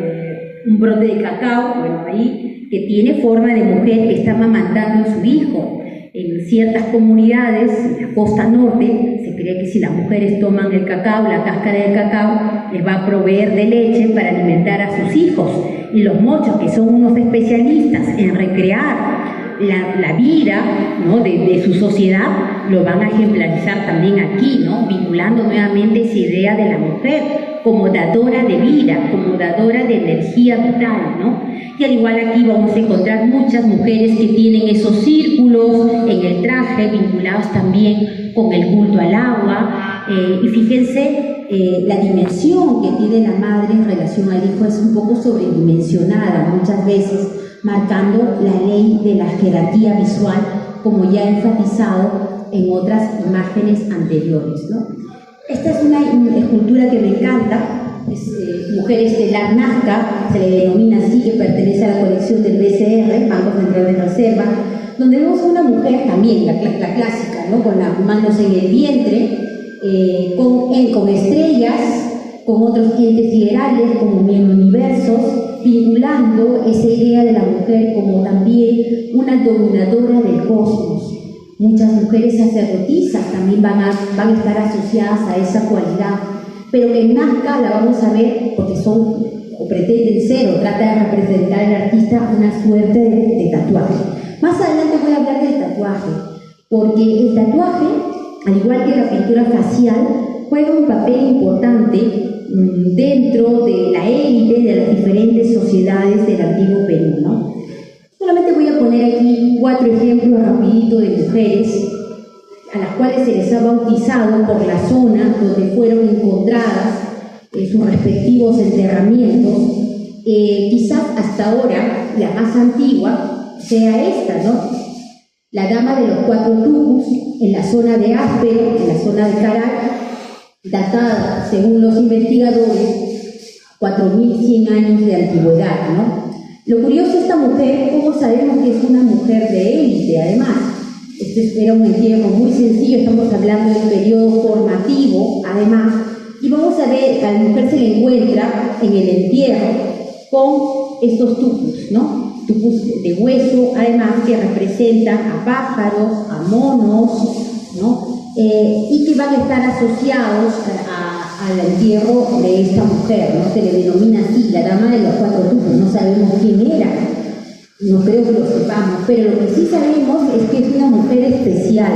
Un brote de cacao, bueno, ahí, que tiene forma de mujer que está amamantando a su hijo. En ciertas comunidades, en la costa norte, se cree que si las mujeres toman el cacao, la cáscara del cacao, les va a proveer de leche para alimentar a sus hijos. Y los mochos, que son unos especialistas en recrear la vida, ¿no? de su sociedad, lo van a ejemplarizar también aquí, ¿no? Vinculando nuevamente esa idea de la mujer como dadora de vida, como dadora de energía vital, ¿no? Y al igual aquí vamos a encontrar muchas mujeres que tienen esos círculos en el traje, vinculados también con el culto al agua, y fíjense, la dimensión que tiene la madre en relación al hijo es un poco sobredimensionada muchas veces, marcando la ley de la jerarquía visual, como ya he enfatizado en otras imágenes anteriores, ¿no? Esta es una escultura que me encanta, es Mujer Estelar Nazca, se le denomina así, que pertenece a la colección del BCR, Banco Central de Reserva, donde vemos una mujer también, la clásica, ¿no? Con las manos en el vientre, con estrellas, con otros entes siderales, como universos, vinculando esa idea de la mujer como también una dominadora del cosmos. Muchas mujeres sacerdotisas también van a estar asociadas a esa cualidad, pero que en Nazca la vamos a ver porque son, o pretenden ser, o trata de representar el artista una suerte de tatuaje. Más adelante voy a hablar del tatuaje, porque el tatuaje, al igual que la pintura facial, juega un papel importante dentro de la élite de las diferentes sociedades del antiguo Perú, ¿no? Solamente voy a poner aquí 4 ejemplos rapidito de mujeres a las cuales se les ha bautizado por la zona donde fueron encontradas sus respectivos enterramientos. Quizás hasta ahora la más antigua sea esta, ¿no? La dama de los 4 tupus en la zona de Áspero, en la zona de Caral, datada, según los investigadores, 4.100 años de antigüedad, ¿no? Lo curioso de esta mujer, ¿cómo sabemos que es una mujer de élite? Además, este era un entierro muy sencillo, estamos hablando del periodo formativo, además, y vamos a ver, a la mujer se le encuentra en el entierro con estos tupus, ¿no? Tupus de hueso, además, que representan a pájaros, a monos, ¿no? Y que van a estar asociados al entierro de esta mujer, ¿no? Se le denomina así, la dama de los 4 tupus. No sabemos quién era, no creo que lo sepamos, pero lo que sí sabemos es que es una mujer especial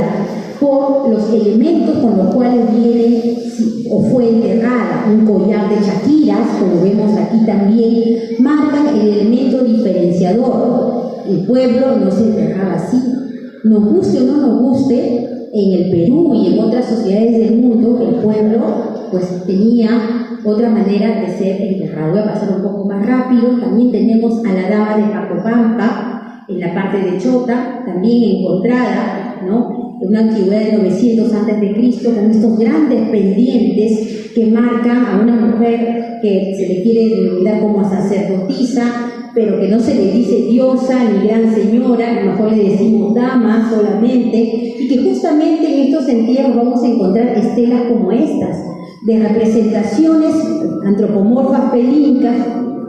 por los elementos con los cuales viene o fue enterrada. Un collar de chaquiras, como vemos aquí también, marcan el elemento diferenciador. El pueblo no se enterraba así. Nos guste o no nos guste, en el Perú y en otras sociedades del mundo, el pueblo pues tenía otra manera de ser enterrado. Voy a pasar un poco más rápido. También tenemos a la dama de Cacopampa, en la parte de Chota, también encontrada, ¿no?, de una antigüedad de 900 a.C., con estos grandes pendientes que marcan a una mujer que se le quiere denominar como sacerdotisa, pero que no se le dice diosa ni gran señora, a lo mejor le decimos dama solamente, y que justamente en estos entierros vamos a encontrar estelas como estas, de representaciones antropomorfas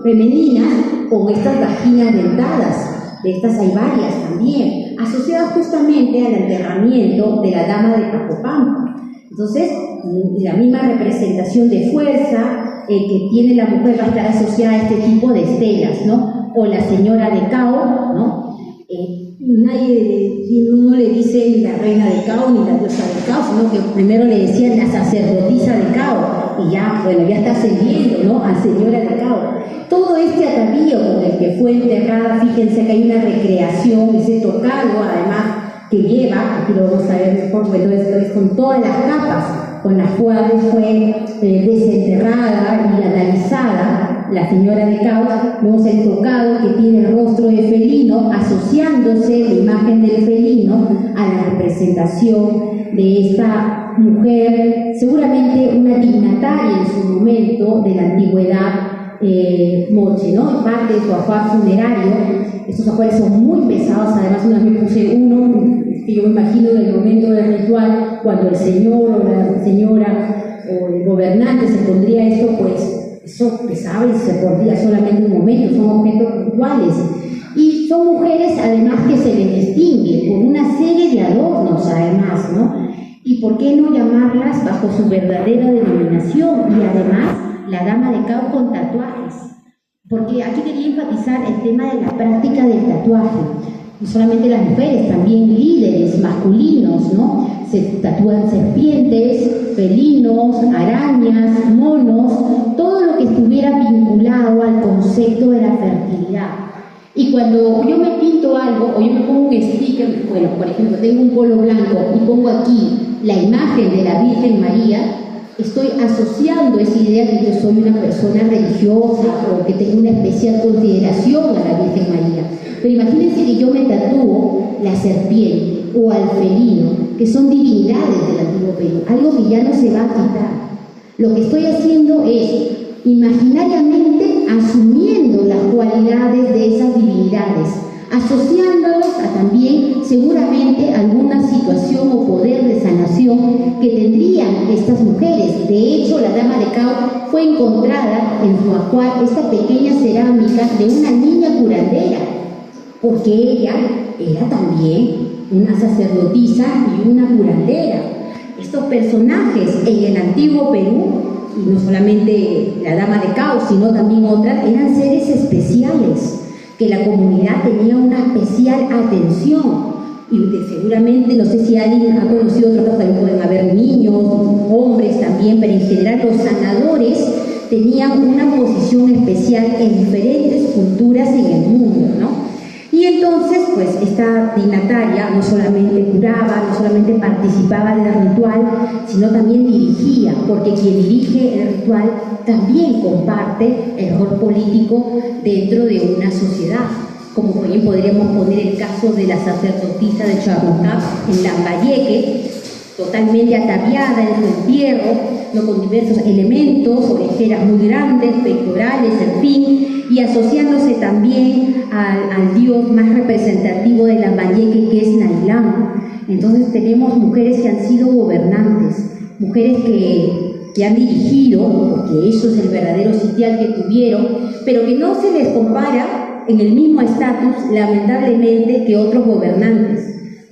femeninas con estas vaginas dentadas. De estas hay varias también, asociadas justamente al enterramiento de la dama de Cacopampa. Entonces, la misma representación de fuerza que tiene la mujer va a estar asociada a este tipo de estelas, ¿no? O la señora de Cao, ¿no? No le dice la reina de Cao ni la diosa de Cao, sino que primero le decían la sacerdotisa de Cao, y ya, bueno, ya está ascendiendo, ¿no?, a señora de Cao. Todo este atavío con el que fue enterrada, fíjense que hay una recreación, ese tocado además que lleva, aquí lo vamos a ver mejor, bueno, esto es con todas las capas con las cuales fue desenterrada y analizada la señora de Cao. Vemos el tocado que tiene el rostro de felino, asociándose la imagen del felino a la representación de esta mujer, seguramente una dignataria en su momento de la antigüedad moche, ¿no? Parte de su ajuar funerario. Estos ajuares son muy pesados, además una vez me puse uno, que yo me imagino en el momento del ritual, cuando el señor o la señora o el gobernante se pondría esto, pues eso pesaba y se pondría solamente un momento, son objetos rituales. Y son mujeres además que se les distingue por una serie de adornos además, ¿no? Y por qué no llamarlas bajo su verdadera denominación, y además la dama de Cao con tatuajes, porque aquí quería enfatizar el tema de la práctica del tatuaje. No solamente las mujeres, también líderes masculinos, ¿no? Se tatúan serpientes, felinos, arañas, monos, todo lo que estuviera vinculado al concepto de la fertilidad. Y cuando yo me pinto algo, o yo me pongo un sticker, bueno, por ejemplo, tengo un polo blanco y pongo aquí la imagen de la Virgen María, estoy asociando esa idea de que yo soy una persona religiosa o que tengo una especial consideración a la Virgen María. Pero imagínense que yo me tatúo la serpiente o al felino, que son divinidades del antiguo Perú, algo que ya no se va a quitar. Lo que estoy haciendo es imaginariamente asumiendo las cualidades de esas divinidades, asociándolos a también seguramente alguna situación o poder de sanación que tendrían estas mujeres. De hecho, la dama de Cao fue encontrada en su ajuar esta pequeña cerámica de una niña curandera, porque ella era también una sacerdotisa y una curandera. Estos personajes en el antiguo Perú, y no solamente la dama de Cao, sino también otras, eran seres especiales, que la comunidad tenía una especial atención. Y seguramente, no sé si alguien ha conocido otros casos, también pueden haber niños, hombres también, pero en general los sanadores tenían una posición especial en diferentes culturas en el mundo, ¿no? Y entonces, pues, esta dignataria no solamente curaba, no solamente participaba del ritual, sino también dirigía, porque quien dirige el ritual también comparte el rol político dentro de una sociedad. Como también podríamos poner el caso de la sacerdotisa de Chamucap en Lambayeque, totalmente ataviada en su entierro, ¿no?, con diversos elementos, orejeras muy grandes, pectorales, en fin, y asociándose también al dios más representativo de Lambayeque, que es Nailán. Entonces tenemos mujeres que han sido gobernantes, mujeres que han dirigido, porque eso es el verdadero sitial que tuvieron, pero que no se les compara en el mismo estatus, lamentablemente, que otros gobernantes.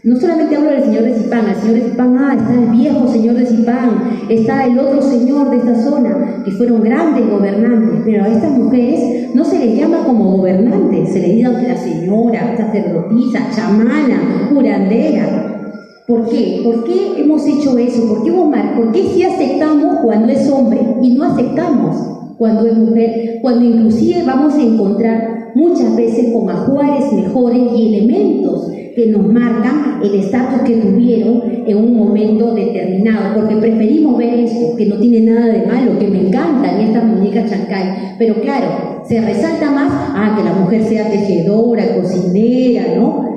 No solamente hablo del señor de Zipán, al señor de Zipán, está el viejo señor de Zipán, está el otro señor de esta zona, que fueron grandes gobernantes, pero a estas mujeres no se les llama como gobernantes, se les dice la señora, sacerdotisa, chamana, curandera. ¿Por qué? ¿Por qué hemos hecho eso? ¿Por qué sí aceptamos cuando es hombre y no aceptamos cuando es mujer? Cuando inclusive vamos a encontrar muchas veces con ajuares mejores y elementos que nos marcan el estatus que tuvieron en un momento determinado, porque preferimos ver esto, que no tiene nada de malo, que me encantan estas muñecas chancay, pero claro, se resalta más, que la mujer sea tejedora, cocinera, ¿no?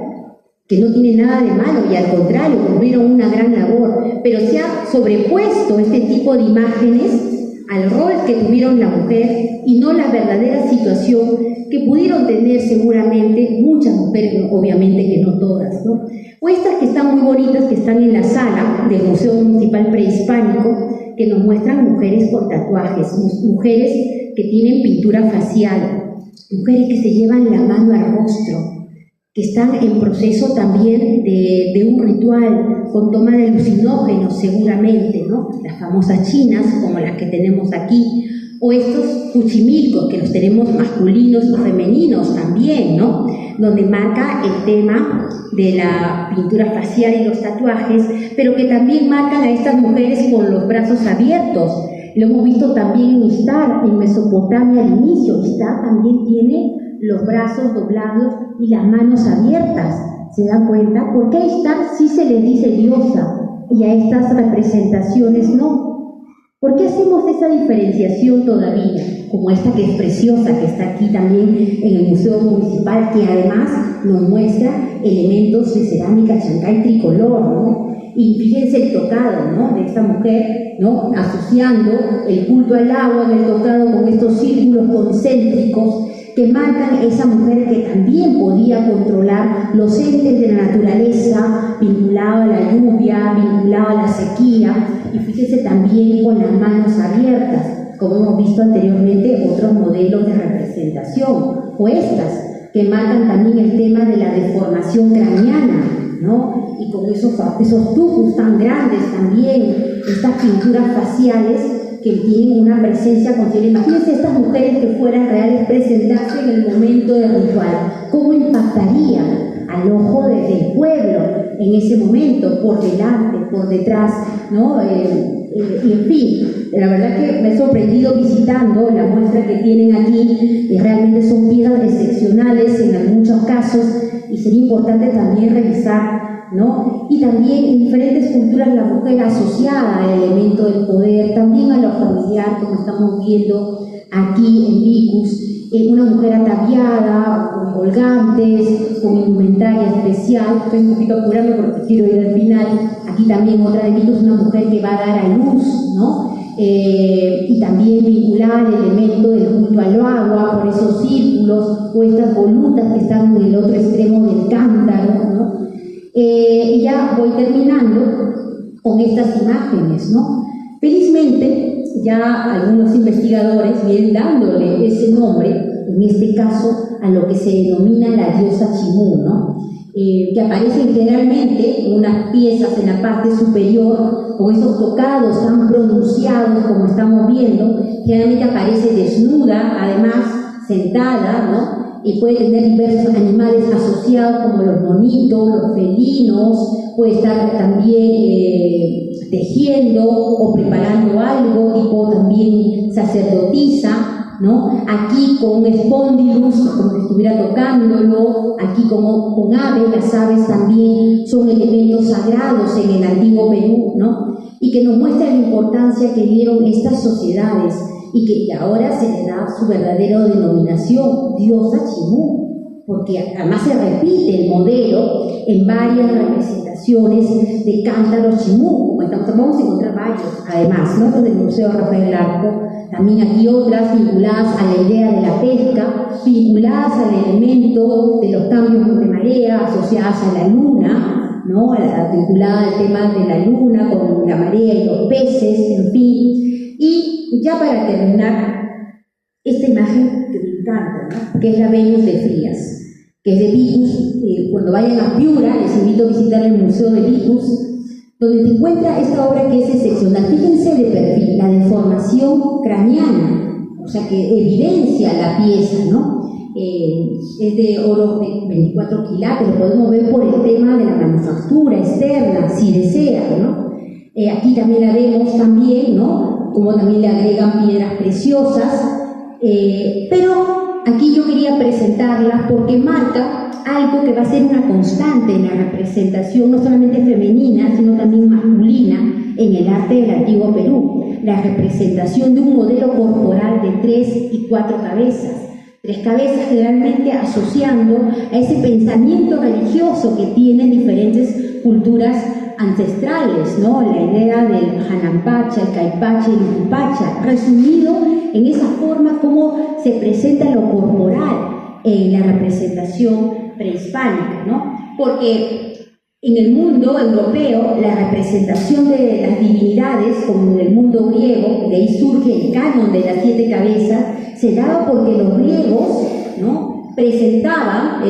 Que no tiene nada de malo y al contrario, cumplieron una gran labor, pero se ha sobrepuesto este tipo de imágenes al rol que tuvieron la mujer y no la verdadera situación que pudieron tener seguramente muchas mujeres, obviamente que no todas, ¿no? O estas que están muy bonitas, que están en la sala del Museo Municipal Prehispánico, que nos muestran mujeres con tatuajes, mujeres que tienen pintura facial, mujeres que se llevan la mano al rostro, que están en proceso también de un ritual con toma de alucinógenos seguramente, ¿no? Las famosas chinas, como las que tenemos aquí, o estos cuchimilcos, que los tenemos masculinos y femeninos también, ¿no? Donde marca el tema de la pintura facial y los tatuajes, pero que también marcan a estas mujeres con los brazos abiertos. Lo hemos visto también en Ishtar, en Mesopotamia al inicio. Ishtar también tiene los brazos doblados y las manos abiertas. ¿Se dan cuenta? ¿Por qué a Ishtar sí se le dice diosa y a estas representaciones no? ¿Por qué hacemos esa diferenciación todavía? Como esta que es preciosa, que está aquí también en el Museo Municipal, que además nos muestra elementos de cerámica chancay tricolor, ¿no? Y fíjense el tocado, ¿no? De esta mujer, ¿no? Asociando el culto al agua en el tocado con estos círculos concéntricos que marcan esa mujer que también podía controlar los entes de la naturaleza, vinculado a la lluvia, vinculado a la sequía, y fíjese también con las manos abiertas, como hemos visto anteriormente otros modelos de representación, o estas, que marcan también el tema de la deformación craneana, ¿no? Y con esos tubos tan grandes también, estas pinturas faciales que tienen una presencia considerable. Imagínense estas mujeres que fueran reales presentarse en el momento del ritual. ¿Cómo impactaría al ojo del pueblo en ese momento? Por delante, por detrás, ¿no? Y en fin, la verdad que me he sorprendido visitando la muestra que tienen aquí, y realmente son piezas excepcionales en muchos casos, y sería importante también revisar, ¿no? Y también en diferentes culturas la mujer asociada al elemento del poder, también a lo familiar, como estamos viendo aquí en Vicus, una mujer ataviada, con colgantes, con indumentaria especial. Estoy un poquito apurando porque quiero ir al final. Aquí también otra de Vicus, una mujer que va a dar a luz, ¿no? Y también vincular el elemento del culto al agua por esos círculos o estas volutas que están en el otro extremo del cántaro, ¿no? Y ya voy terminando con estas imágenes, ¿no? Felizmente, ya algunos investigadores vienen dándole ese nombre, en este caso, a lo que se denomina la diosa Chimú, ¿no? Que aparecen generalmente en unas piezas en la parte superior, con esos tocados tan pronunciados como estamos viendo. Generalmente aparece desnuda, además sentada, ¿no? Y puede tener diversos animales asociados como los monitos, los felinos, puede estar también tejiendo o preparando algo, tipo también sacerdotisa, ¿no? Aquí con un espondilus, como si estuviera tocándolo, aquí como con aves. Las aves también son elementos sagrados en el antiguo Perú, ¿no? Y que nos muestra la importancia que dieron estas sociedades y que ahora se le da su verdadera denominación, diosa Chimú, porque además se repite el modelo en varias representaciones de cántaros Chimú, como vamos a encontrar varios, además, ¿no? Del Museo Rafael Larco, también aquí otras vinculadas a la idea de la pesca, vinculadas al elemento de los cambios de marea, asociadas a la luna, ¿no? Vinculada al tema de la luna con la marea y los peces, en fin. Y ya para terminar, esta imagen que me encanta, ¿no? Que es la Venus de Frías, que es de Vicus. Cuando vayan a Piura, les invito a visitar el Museo de Vicus, donde se encuentra esta obra que es excepcional. Fíjense de perfil, la deformación craneana, o sea que evidencia la pieza, ¿no? Es de oro de 24 quilates, lo podemos ver por el tema de la manufactura externa, si desean, ¿no? Aquí también la vemos también, ¿no? Como también le agregan piedras preciosas, pero aquí yo quería presentarlas porque marca algo que va a ser una constante en la representación, no solamente femenina, sino también masculina, en el arte del antiguo Perú. La representación de un modelo corporal de 3 y 4 cabezas. 3 cabezas generalmente asociando a ese pensamiento religioso que tienen diferentes culturas ancestrales, ¿no? La idea del Hanampacha, el Caipacha y el Upacha, resumido en esa forma como se presenta lo corporal en la representación prehispánica, ¿no? Porque en el mundo europeo, la representación de las divinidades, como en el mundo griego, de ahí surge el canon de las 7 cabezas, se daba porque los griegos, ¿no?, presentaban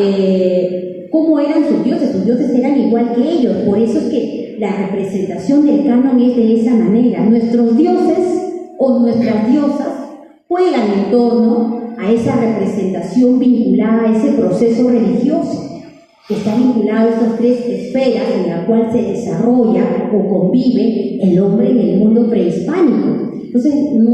cómo eran sus dioses eran igual que ellos, por eso es que la representación del canon es de esa manera. Nuestros dioses o nuestras diosas juegan en torno a esa representación vinculada a ese proceso religioso, que está vinculado a estas 3 esferas en la cual se desarrolla o convive el hombre en el mundo prehispánico. Entonces,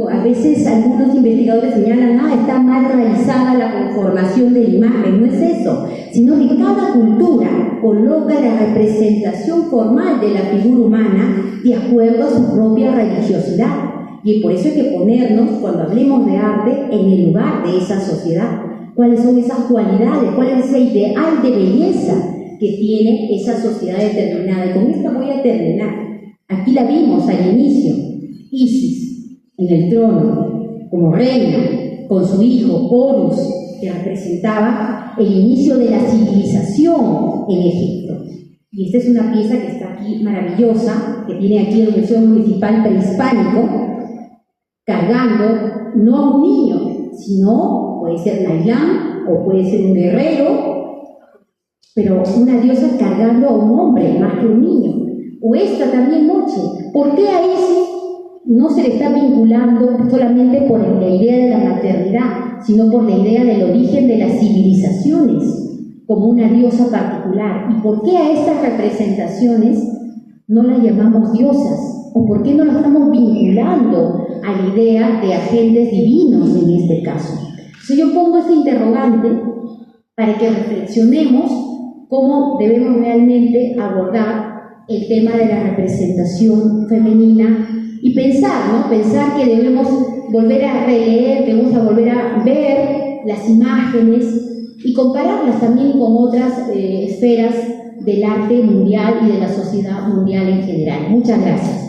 a veces algunos investigadores señalan, está mal realizada la conformación de la imagen. No es eso, sino que cada cultura coloca la representación formal de la figura humana de acuerdo a su propia religiosidad. Y por eso hay que ponernos, cuando hablemos de arte, en el lugar de esa sociedad. ¿Cuáles son esas cualidades? ¿Cuál es ese ideal de belleza que tiene esa sociedad determinada? Y con esto voy a terminar. Aquí la vimos al inicio. Isis, en el trono, como reina, con su hijo Horus, que representaba el inicio de la civilización en Egipto. Y esta es una pieza que está aquí maravillosa, que tiene aquí el Museo Municipal Prehispánico, cargando no a un niño, sino puede ser Nailán o puede ser un guerrero, pero una diosa cargando a un hombre más que un niño. O esta también Moche. ¿Por qué a Isis no se le está vinculando solamente por la idea de la maternidad, sino por la idea del origen de las civilizaciones como una diosa particular? ¿Y por qué a estas representaciones no las llamamos diosas? ¿O por qué no las estamos vinculando a la idea de agentes divinos en este caso? Entonces yo pongo este interrogante para que reflexionemos cómo debemos realmente abordar el tema de la representación femenina y pensar, ¿no? Pensar que debemos volver a releer, debemos a volver a ver las imágenes y compararlas también con otras esferas del arte mundial y de la sociedad mundial en general. Muchas gracias.